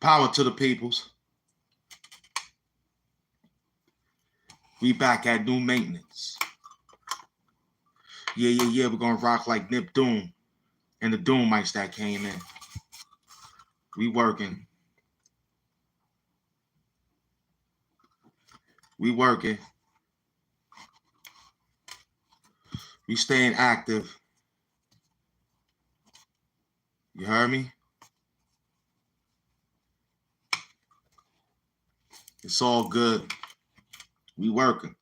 Power to the peoples. We back at new maintenance. Yeah. We're gonna rock like Nip Doom and the Doom mics that came in. We working. We working. We staying active. You heard me? It's all good. We working.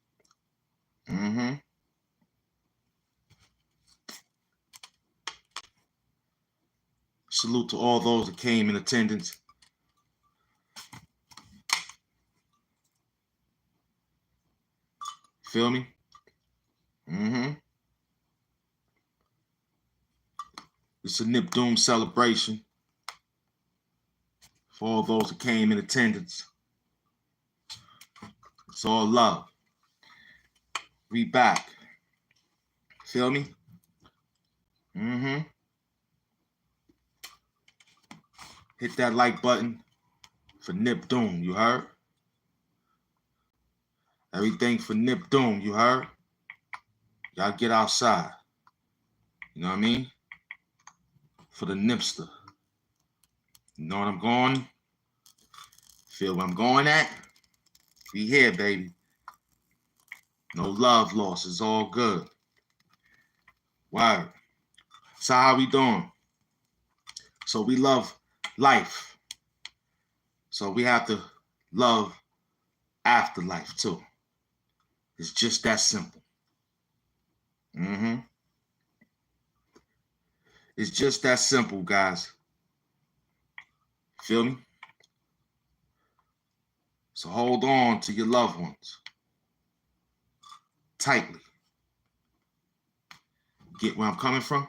Salute to all those that came in attendance. Feel me? It's a Nip Doom celebration for all those that came in attendance. It's all love. We back. Feel me? Hit that like button for Nip Doom, you heard? Everything for Nip Doom, you heard? Y'all get outside. You know what I mean? For the Nipster. You know what I'm going? Feel where I'm going at? We here, baby. No love lost. It's all good. Word. So how we doing? So we love life. So we have to love afterlife too. It's just that simple. It's just that simple, guys. Feel me? So hold on to your loved ones tightly. Get where I'm coming from?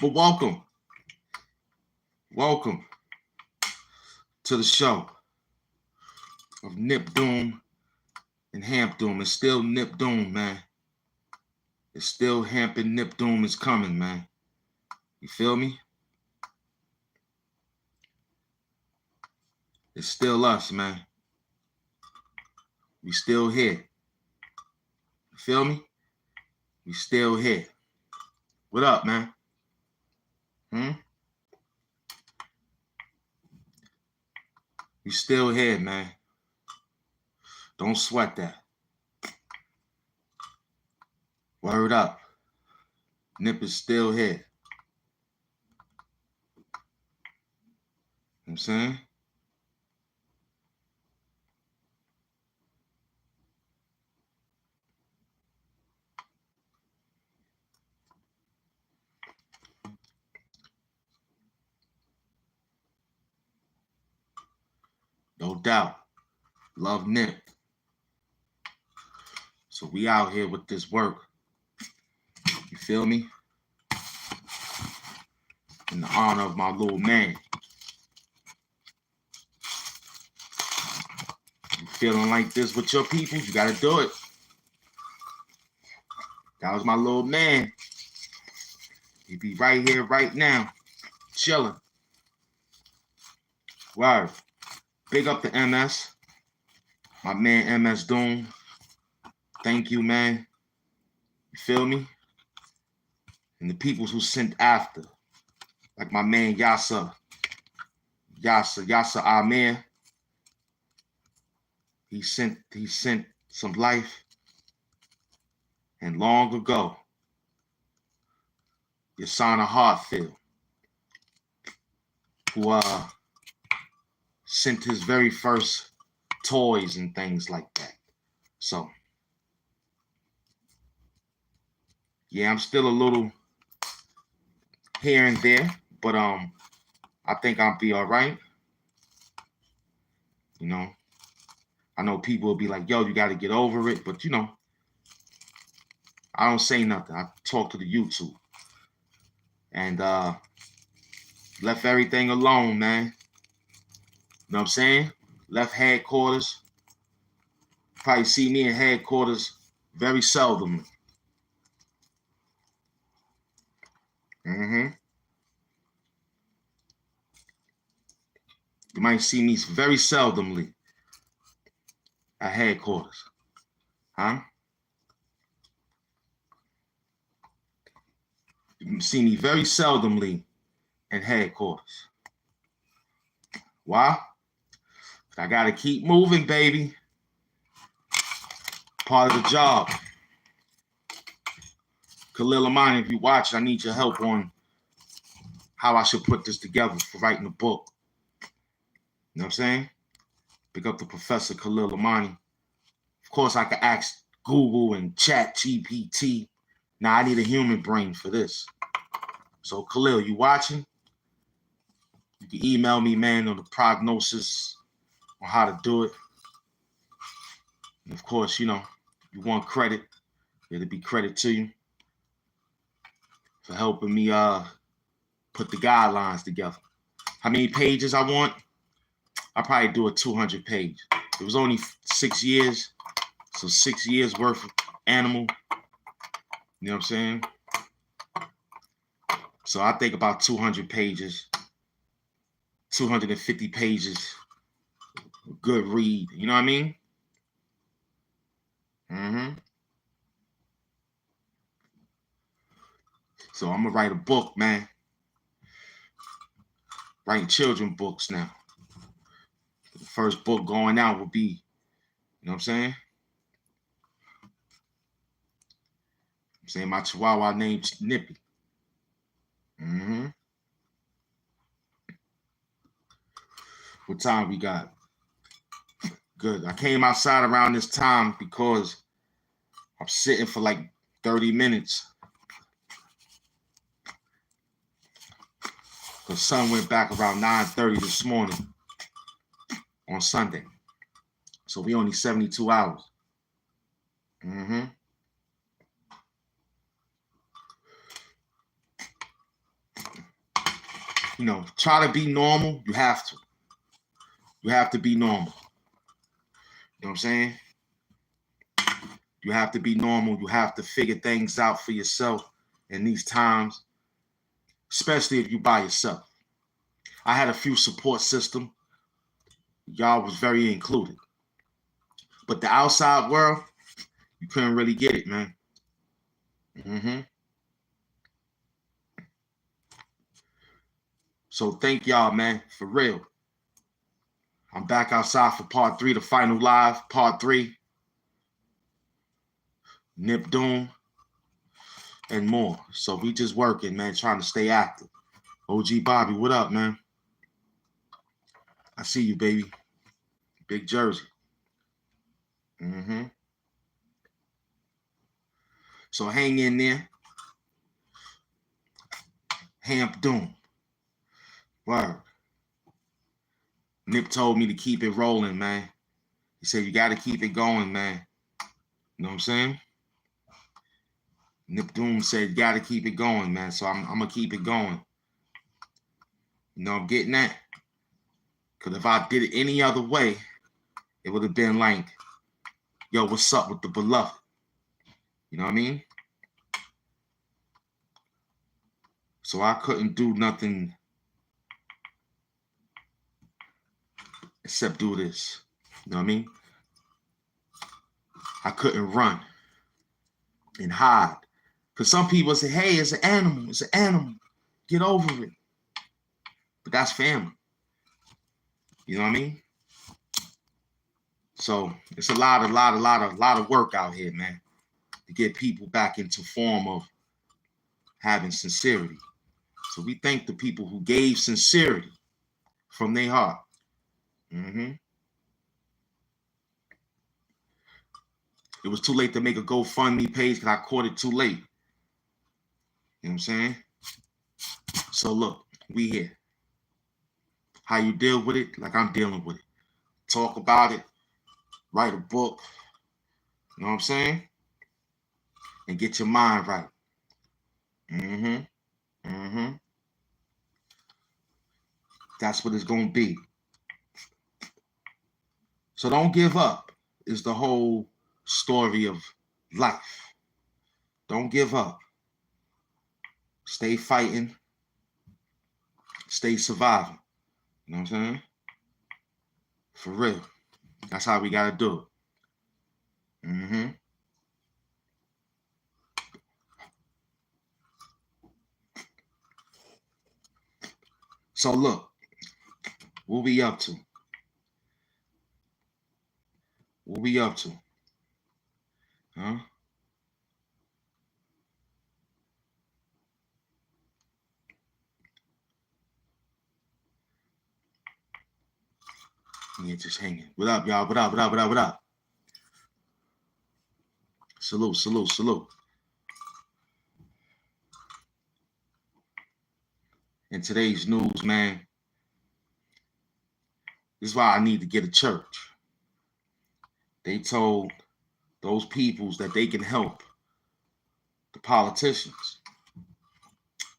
But welcome to the show of Nip Doom and Hamp Doom. It's still Nip Doom, man. It's still Hamp and Nip Doom is coming, man. You feel me? It's still us, man. We still here. You feel me? We still here. What up, man? We still here, man. Don't sweat that. Word up. Nip is still here. You know what I'm saying? No doubt. Love Nip. So we out here with this work. You feel me? In the honor of my little man. You feeling like this with your people? You gotta do it. That was my little man. He be right here, right now, chilling. Word. Big up to MS. My man MS Doom. Thank you, man. You feel me? And the peoples who sent after. Like my man Yasser Amir. He sent some life. And long ago, Yasana Hartfield, who sent his very first toys and things like that. So, yeah, I'm still a little here and there, but I think I'll be all right. You know, I know people will be like, yo, you got to get over it. But, you know, I don't say nothing. I talk to the YouTube. And left everything alone, man. You know what I'm saying? Left headquarters. Probably see me in headquarters very seldom. You might see me very seldomly at headquarters. Huh? You see me very seldomly at headquarters. Why? I gotta keep moving, baby. Part of the job. Khalil Amani, if you watch, I need your help on how I should put this together for writing a book. You know what I'm saying? Pick up the Professor Khalil Amani. Of course, I could ask Google and Chat GPT. Now, I need a human brain for this. So, Khalil, you watching? You can email me, man, on the prognosis on how to do it. And of course, you know, you want credit, it'll be credit to you for helping me put the guidelines together. How many pages I want? I'll probably do a 200 page. It was only 6 years, so 6 years worth of animal. You know what I'm saying? So I think about 200 pages, 250 pages, good read. You know what I mean? So I'm gonna write a book, man. Writing children books now. The first book going out will be, you know what I'm saying? I'm saying my chihuahua named Nippy. What time we got? Good. I came outside around this time because I'm sitting for like 30 minutes. The sun went back around 9:30 this morning on Sunday. So we only 72 hours. You know, try to be normal. You have to. You have to be normal. You know what I'm saying? You have to be normal. You have to figure things out for yourself in these times, especially if you by yourself. I had a few support system. Y'all was very included. But the outside world, you couldn't really get it, man. So thank y'all, man, for real. I'm back outside for part 3, the final live, part 3. Nip Doom and more. So we just working, man, trying to stay active. OG Bobby, what up, man? I see you, baby. Big Jersey. So hang in there. HAMP Doom. Word. Nip told me to keep it rolling, man. He said, you got to keep it going, man. You know what I'm saying? Nip Doom said, you got to keep it going, man. So I'm going to keep it going. You know what I'm getting at? Because if I did it any other way, it would have been like, yo, what's up with the beloved? You know what I mean? So I couldn't do nothing except do this. You know what I mean? I couldn't run and hide. Because some people say, hey, it's an animal. It's an animal. Get over it. But that's family. You know what I mean? So it's a lot of work out here, man, to get people back into form of having sincerity. So we thank the people who gave sincerity from their heart. It was too late to make a GoFundMe page because I caught it too late. You know what I'm saying? So look, we here. How you deal with it? Like I'm dealing with it. Talk about it. Write a book. You know what I'm saying? And get your mind right. That's what it's going to be. So don't give up is the whole story of life. Don't give up. Stay fighting. Stay surviving. You know what I'm saying? For real. That's how we gotta do it. Mm-hmm. So look, what we up to? What we up to? Huh? Yeah, just hanging. What up, y'all? What up? What up? What up? What up? Salute, salute, salute. In today's news, man, this is why I need to get a church. They told those peoples that they can help the politicians,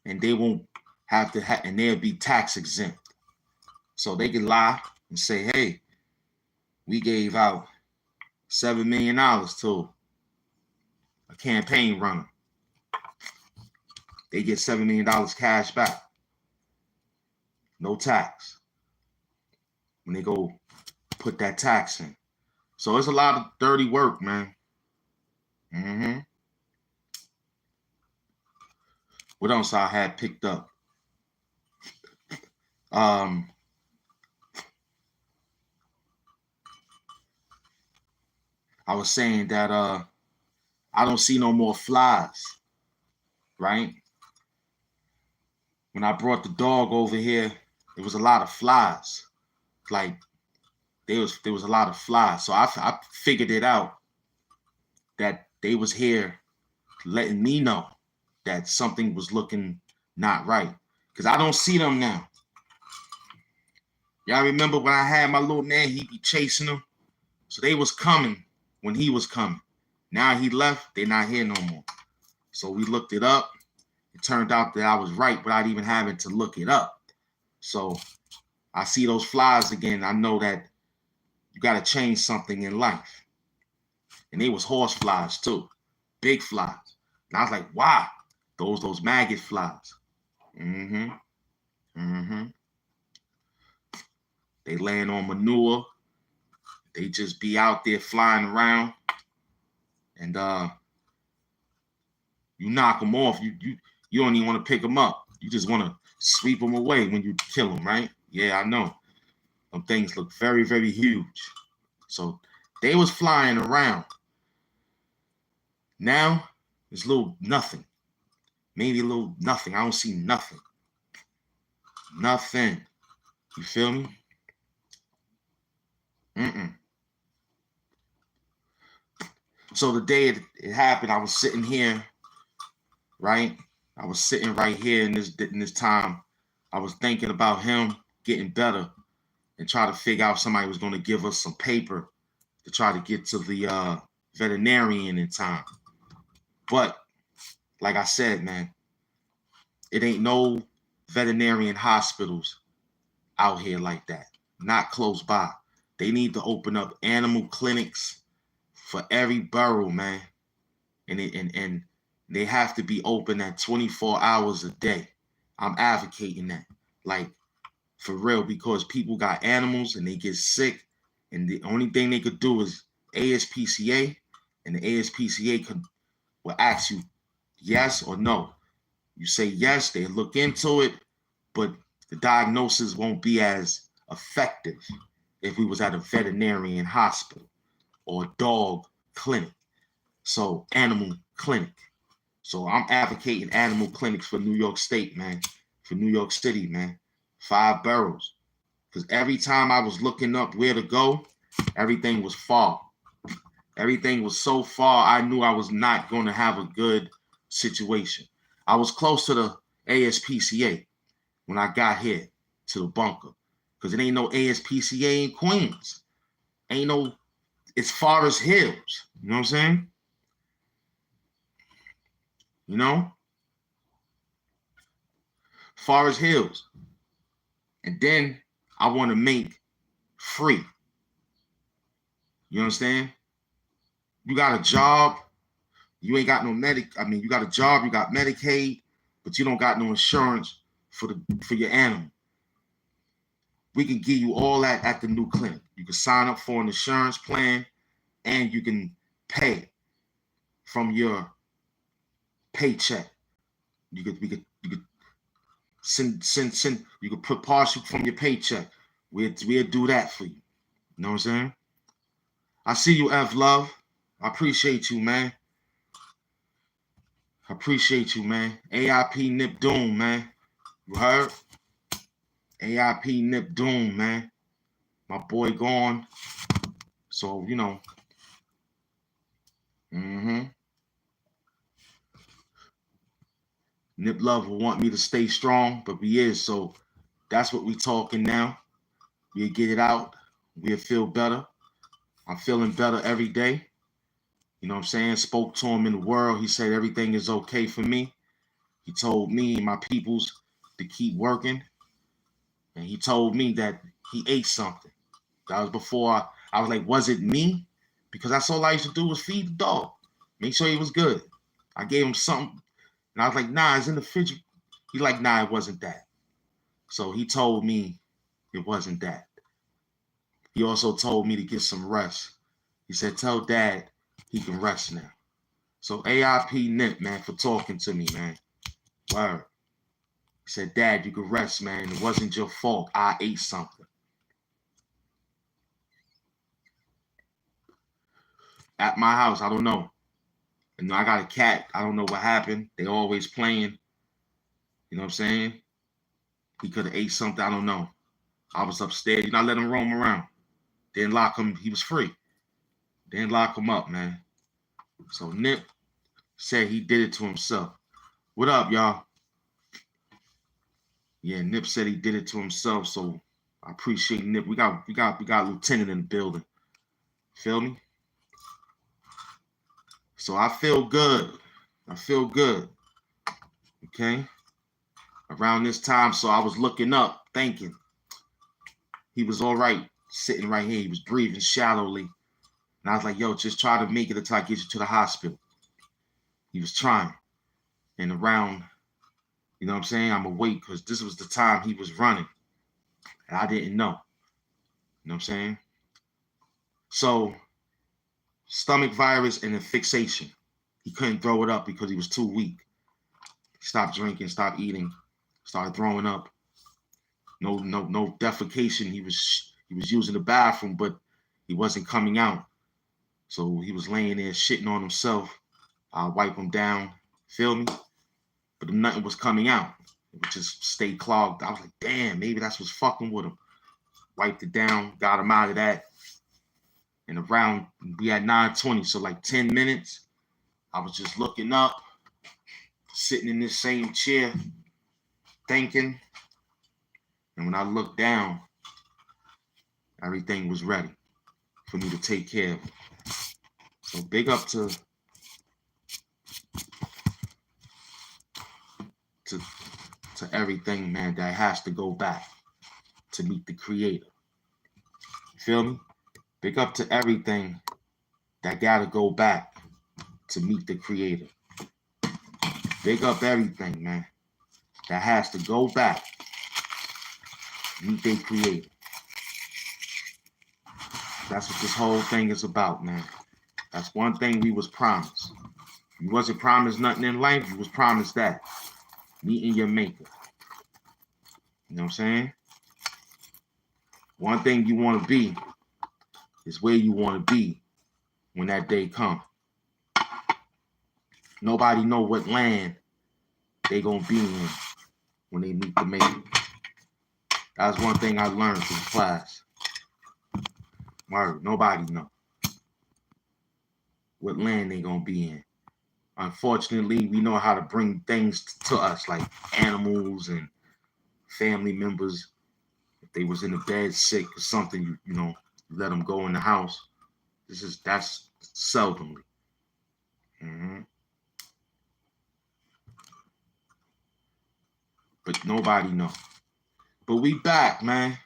and they won't have to, and they'll be tax exempt. So they can lie and say, "Hey, we gave out $7 million to a campaign runner." They get $7 million cash back, no tax, when they go put that tax in. So it's a lot of dirty work, man. Mm-hmm. What else I had picked up? I was saying that I don't see no more flies, right? When I brought the dog over here, there was a lot of flies. Like there was a lot of flies. So I figured it out that they was here letting me know that something was looking not right. Because I don't see them now. Y'all remember when I had my little man, he'd be chasing them? So they was coming when he was coming. Now he left, they're not here no more. So we looked it up. It turned out that I was right without even having to look it up. So I see those flies again. I know that you got to change something in life. And they was horse flies too, big flies. And I was like, why? Those maggot flies. Mm-hmm. Mm-hmm. They laying on manure. They just be out there flying around. And you knock them off. You don't even want to pick them up. You just want to sweep them away when you kill them, right? Yeah, I know. Them things look very, very huge. So they was flying around. Now it's little nothing. Maybe a little nothing. I don't see nothing. Nothing. You feel me? Mm-mm. So the day it happened, I was sitting here, right? I was sitting right here in this time. I was thinking about him getting better and try to figure out if somebody was going to give us some paper to try to get to the veterinarian in time. But like I said, man, it ain't no veterinarian hospitals out here like that. Not close by. They need to open up animal clinics for every borough, man. And they have to be open at 24 hours a day. I'm advocating that. Like, for real, because people got animals and they get sick, and the only thing they could do is ASPCA, and the ASPCA will ask you yes or no. You say yes, they look into it, but the diagnosis won't be as effective if we was at a veterinarian hospital or a dog clinic. So animal clinic. So I'm advocating animal clinics for New York State, man, for New York City, man, 5 boroughs. Because every time I was looking up where to go, everything was far. Everything was so far, I knew I was not going to have a good situation. I was close to the ASPCA when I got here to the bunker. Because it ain't no ASPCA in Queens. Ain't no, it's Forest Hills. You know what I'm saying? You know? Forest Hills. And then I want to make free. You understand? You got a job, you ain't got no you got a job, you got Medicaid, but you don't got no insurance for your animal. We can give you all that at the new clinic. You can sign up for an insurance plan, and you can pay from your paycheck. You could send. You could put partial from your paycheck. We'll do that for you. You know what I'm saying? I see you, F Love. I appreciate you, man. I appreciate you, man. AIP Nip Doom, man. You heard? AIP Nip Doom, man. My boy gone. So, you know. Nip Love will want me to stay strong, but we is. So that's what we talking now. We'll get it out. We'll feel better. I'm feeling better every day. You know what I'm saying? Spoke to him in the world. He said everything is okay for me. He told me and my peoples to keep working. And he told me that he ate something. That was before I was like, was it me? Because that's all I used to do was feed the dog. Make sure he was good. I gave him something. And I was like, nah, it's in the fridge. He's like, nah, it wasn't that. So he told me it wasn't that. He also told me to get some rest. He said, tell Dad he can rest now. So AIP Nip, man, for talking to me, man. Word. He said, Dad, you can rest, man. It wasn't your fault. I ate something. At my house, I don't know. And I got a cat. I don't know what happened. They always playing. You know what I'm saying? He could have ate something. I don't know. I was upstairs. You know, I let him roam around. Didn't lock him. He was free. Didn't lock him up, man. So Nip said he did it to himself. What up, y'all? Yeah, Nip said he did it to himself. So I appreciate Nip. We got Lieutenant in the building. Feel me? So I feel good. I feel good. Okay. Around this time, so I was looking up, thinking he was all right, sitting right here. He was breathing shallowly. And I was like, yo, just try to make it until I get you to the hospital. He was trying. And around, you know what I'm saying? I'm awake because this was the time he was running. And I didn't know. You know what I'm saying? So, stomach virus and a fixation. He couldn't throw it up because he was too weak. He stopped drinking, stopped eating, started throwing up. No defecation. He was using the bathroom, but he wasn't coming out. So he was laying there shitting on himself. I wipe him down. Feel me? But nothing was coming out. It would just stay clogged. I was like, damn, maybe that's what's fucking with him. Wiped it down, got him out of that. And around, we had 9:20, so like 10 minutes, I was just looking up, sitting in this same chair, thinking. And when I looked down, everything was ready for me to take care of it. So big up to everything, man, that has to go back to meet the creator. You feel me? Big up to everything that gotta go back to meet the creator. Big up everything, man, that has to go back, meet their creator. That's what this whole thing is about, man. That's one thing we was promised. You wasn't promised nothing in life, you was promised that. Meeting your maker. You know what I'm saying? One thing you want to be is where you want to be when that day comes. Nobody know what land they gonna be in when they meet the maker. That's one thing I learned from class. Nobody know what land they gonna be in. Unfortunately, we know how to bring things to us like animals and family members. If they was in the bed sick or something, you know, let them go in the house. That's seldomly. But nobody know. But we back, man.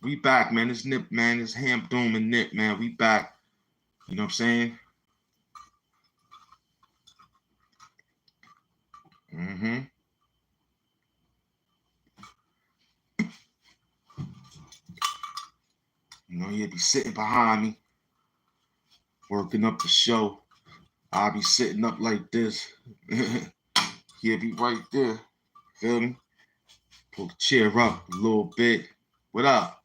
We back, man. It's Nip, man. It's Hamp, Doom, and Nip, man. We back. You know what I'm saying? You know, he'll be sitting behind me, working up the show. I'll be sitting up like this. He'll be right there. Feel me? Pull the chair up a little bit. What up?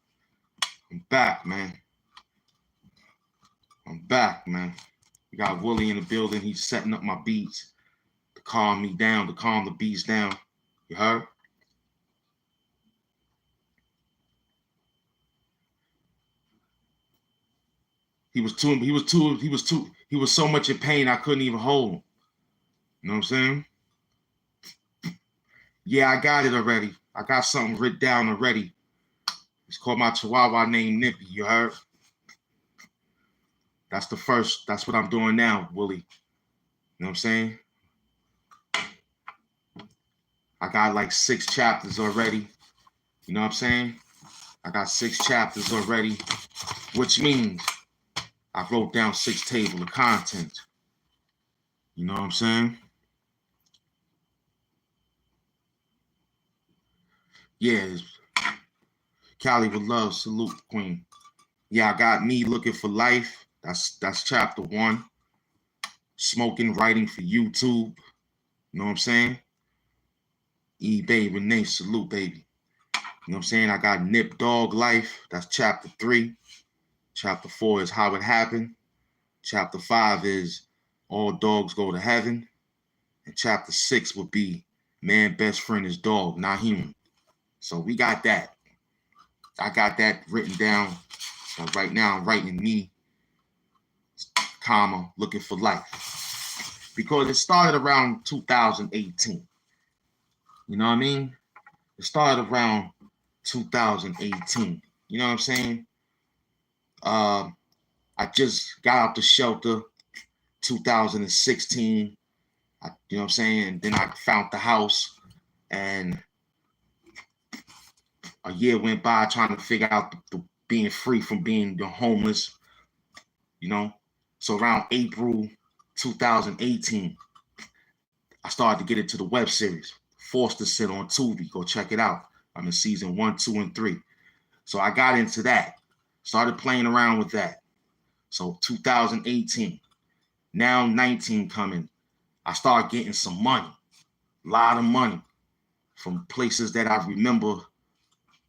I'm back, man. I'm back, man. We got Willie in the building. He's setting up my beats to calm me down, to calm the beats down. You heard? He was so much in pain I couldn't even hold him. You know what I'm saying? Yeah, I got it already. I got something written down already. It's called my Chihuahua named Nippy. You heard? That's the first. That's what I'm doing now, Willie. You know what I'm saying? I got like 6 chapters already. You know what I'm saying? I got 6 chapters already, which means I wrote down 6 tables of content. You know what I'm saying? Yeah, Cali with love, salute, Queen. Yeah, I got Me Looking for Life. That's chapter 1. Smoking, writing for YouTube. You know what I'm saying? eBay, Renee, salute, baby. You know what I'm saying? I got Nip Dog Life. That's chapter 3. Chapter 4 is How It Happened. Chapter 5 is All Dogs Go to Heaven. And chapter 6 would be Man Best Friend is Dog, Not Human. So we got that. I got that written down. So right now I'm writing Me, comma, Looking for Life. Because it started around 2018. You know what I mean? It started around 2018. You know what I'm saying? I just got out the shelter 2016. You know what I'm saying? And then I found the house, and a year went by trying to figure out the being free from being homeless, you know? So around April 2018, I started to get into the web series, Forced to Sit on Tubi. Go check it out. I'm in season 1, 2, and 3. So I got into that, started playing around with that. So 2018, now 19 coming, I started getting some money, a lot of money from places that I remember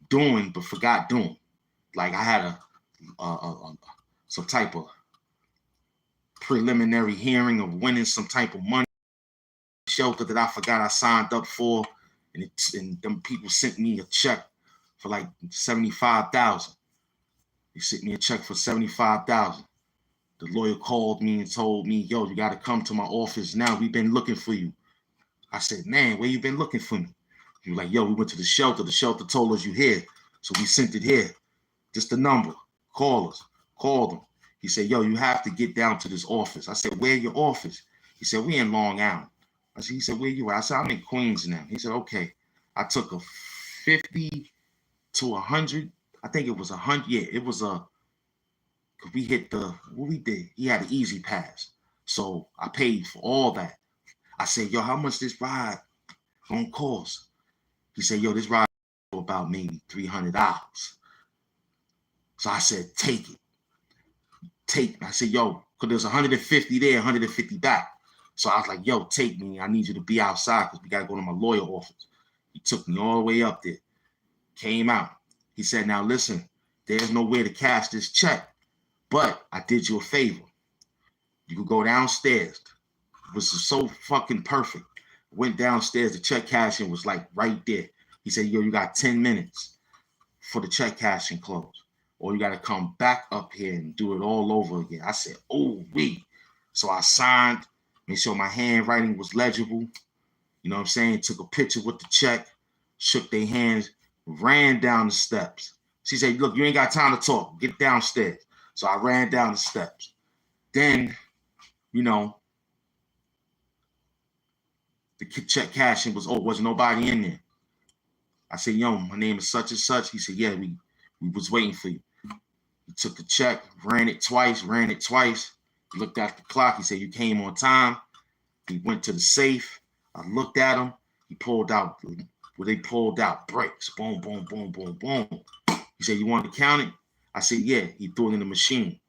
doing but forgot doing. Like I had some type of preliminary hearing of winning some type of money shelter that I forgot I signed up for, and them people sent me a check for like 75,000. They sent me a check for 75,000. The lawyer called me and told me, "Yo, you got to come to my office now. We've been looking for you." I said, "Man, where you been looking for me?" He was like, "Yo, we went to the shelter. The shelter told us you here, so we sent it here. Just the number. Call us." Called him. He said, "Yo, you have to get down to this office." I said, "Where your office?" He said, "We in Long Island." He said, "Where you at?" I said, "I'm in Queens now." He said, "Okay." I took a 50 to 100. I think it was 100. Yeah, it was we hit what we did. He had an easy pass. So I paid for all that. I said, "Yo, how much this ride gonna cost?" He said, "Yo, this ride for about maybe $300. So I said, "Take it. Take me." I said, "Yo," because there's 150 there, 150 back. So I was like, "Yo, take me. I need you to be outside because we got to go to my lawyer office." He took me all the way up there, came out. He said, "Now listen, there's no way to cash this check, but I did you a favor. You could go downstairs." It was so fucking perfect. Went downstairs, the check cashing was like right there. He said, "Yo, you got 10 minutes for the check cashing close, or you got to come back up here and do it all over again." I said, "Oh, we." So I signed, made sure my handwriting was legible. You know what I'm saying? Took a picture with the check, shook their hands, ran down the steps. She said, "Look, you ain't got time to talk. Get downstairs." So I ran down the steps. Then, you know, the check cashing wasn't nobody in there. I said, "Yo, my name is such and such." He said, "Yeah, we was waiting for you." He took the check, ran it twice. He looked at the clock. He said, "You came on time." He went to the safe. I looked at him. He pulled out they pulled out bricks. Boom, boom, boom, boom, boom. He said, "You want to count it?" I said, yeah, he threw it in the machine.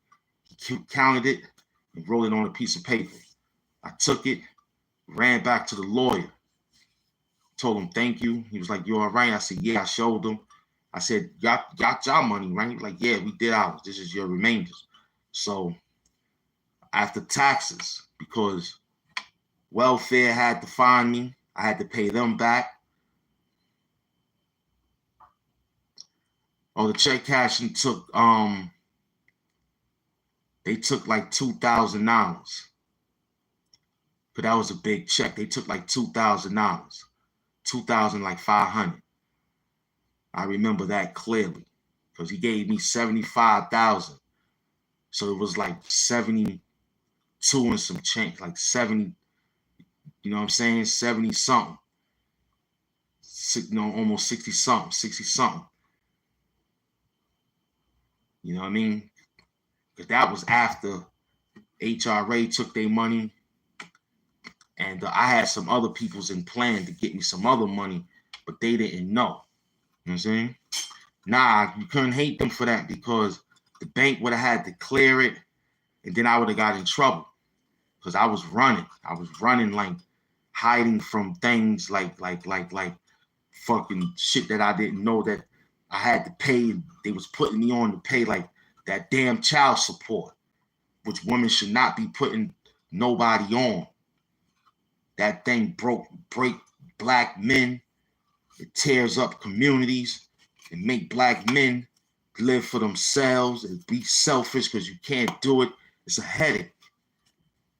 He counted it and wrote it on a piece of paper. I took it, ran back to the lawyer, told him thank you. He was like, you all right? I said, yeah. I showed him. I said, y'all got y'all money, right? He was like, yeah, we did ours. This is your remainders. So after taxes, because welfare had to find me, I had to pay them back. Oh, the check cashing took they took like $2,000. But that was a big check. They took like $2,000. 2,000 like 500. I remember that clearly because he gave me 75,000. So it was like 72 and some change, like 70, you know what I'm saying? 70 something. Almost 60 something, 60 something. You know what I mean? Because that was after HRA took their money. And I had some other people's in plan to get me some other money, but they didn't know. You know what I'm saying? Nah, you couldn't hate them for that because the bank would have had to clear it, and then I would have got in trouble because I was running. I was running like hiding from things like fucking shit that I didn't know that I had to pay. They was putting me on to pay like that damn child support, which women should not be putting nobody on. That thing break black men. It tears up communities and make black men live for themselves and be selfish because you can't do it. It's a headache.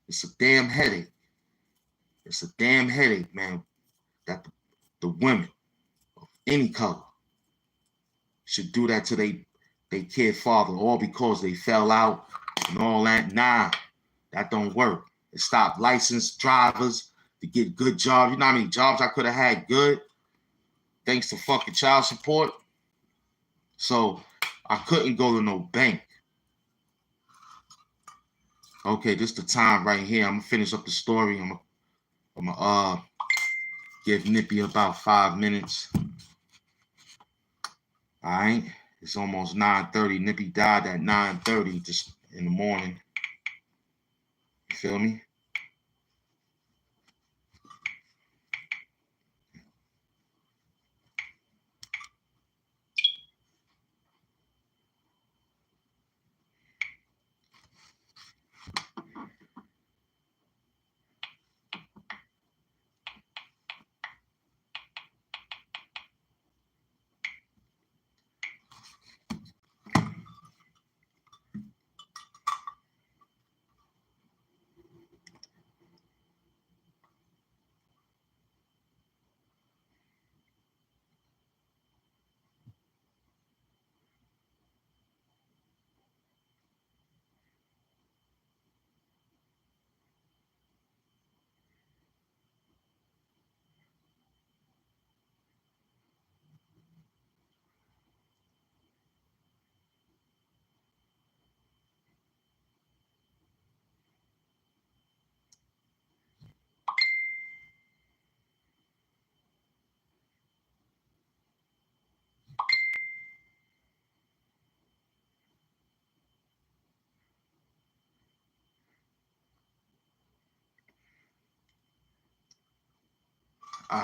It's a damn headache. It's a damn headache, man, that the women of any color should do that to they kid father, all because they fell out and all that. Nah, that don't work. It stopped licensed drivers to get good jobs. You know how many jobs I could have had good thanks to fucking child support? So I couldn't go to no bank. Okay, this is the time right here. I'm gonna finish up the story. I'm gonna give Nippy about 5 minutes. All right, it's almost 9:30. Nippy died at 9:30 just in the morning. You feel me?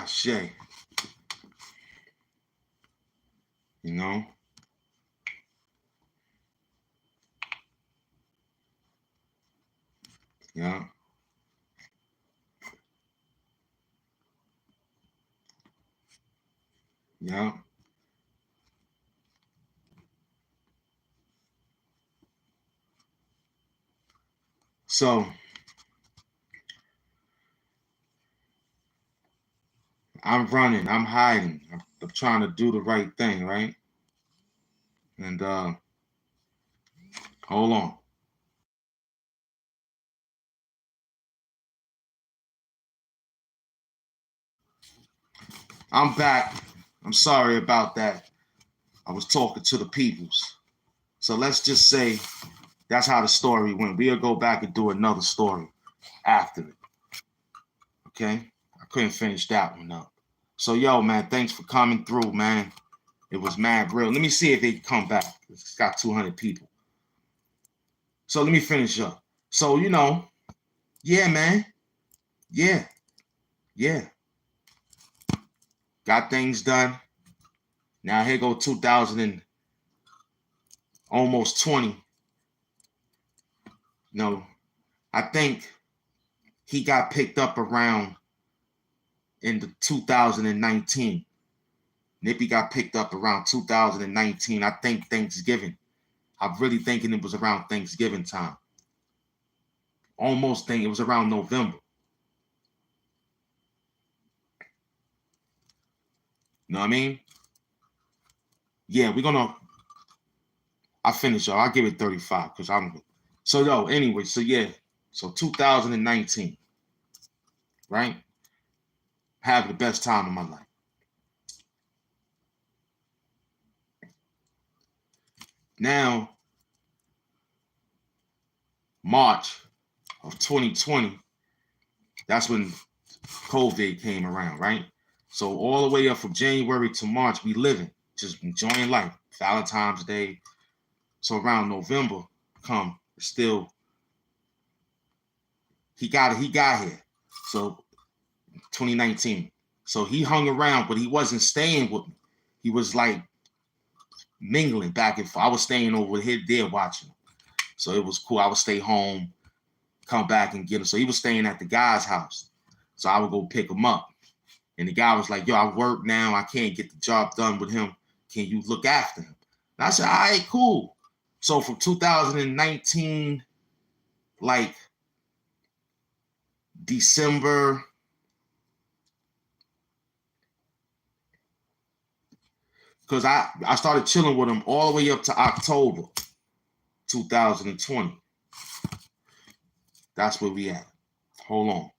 Shay. You know? Yeah. Yeah. So I'm running, I'm hiding, I'm trying to do the right thing, right? And hold on. I'm back. I'm sorry about that. I was talking to the peoples. So let's just say that's how the story went. We'll go back and do another story after it. Okay? I couldn't finish that one up. So yo, man, thanks for coming through, man. It was mad real. Let me see if they come back. It's got 200 people. So let me finish up. So, you know, yeah, man. Yeah. Got things done. Now here go 2000 and almost 20. No, I think he got picked up around in the 2019. Nippy got picked up around 2019. I think Thanksgiving. I'm really thinking it was around Thanksgiving time. Almost think it was around November. You know what I mean? Yeah, I'll finish, y'all. I'll give it 35 because so yo, anyway, so yeah. So 2019, right? Having the best time of my life. Now, March of 2020, that's when COVID came around, right? So all the way up from January to March, we living, just enjoying life. Valentine's Day. So around November, still, he got here. So 2019. So he hung around, but he wasn't staying with me. He was like mingling back and forth. I was staying over here there watching him. So it was cool. I would stay home, come back and get him. So he was staying at the guy's house. So I would go pick him up. And the guy was like, yo, I work now. I can't get the job done with him. Can you look after him? And I said, all right, cool. So from 2019, like December, because I started chilling with him all the way up to October 2020. That's where we at. Hold on.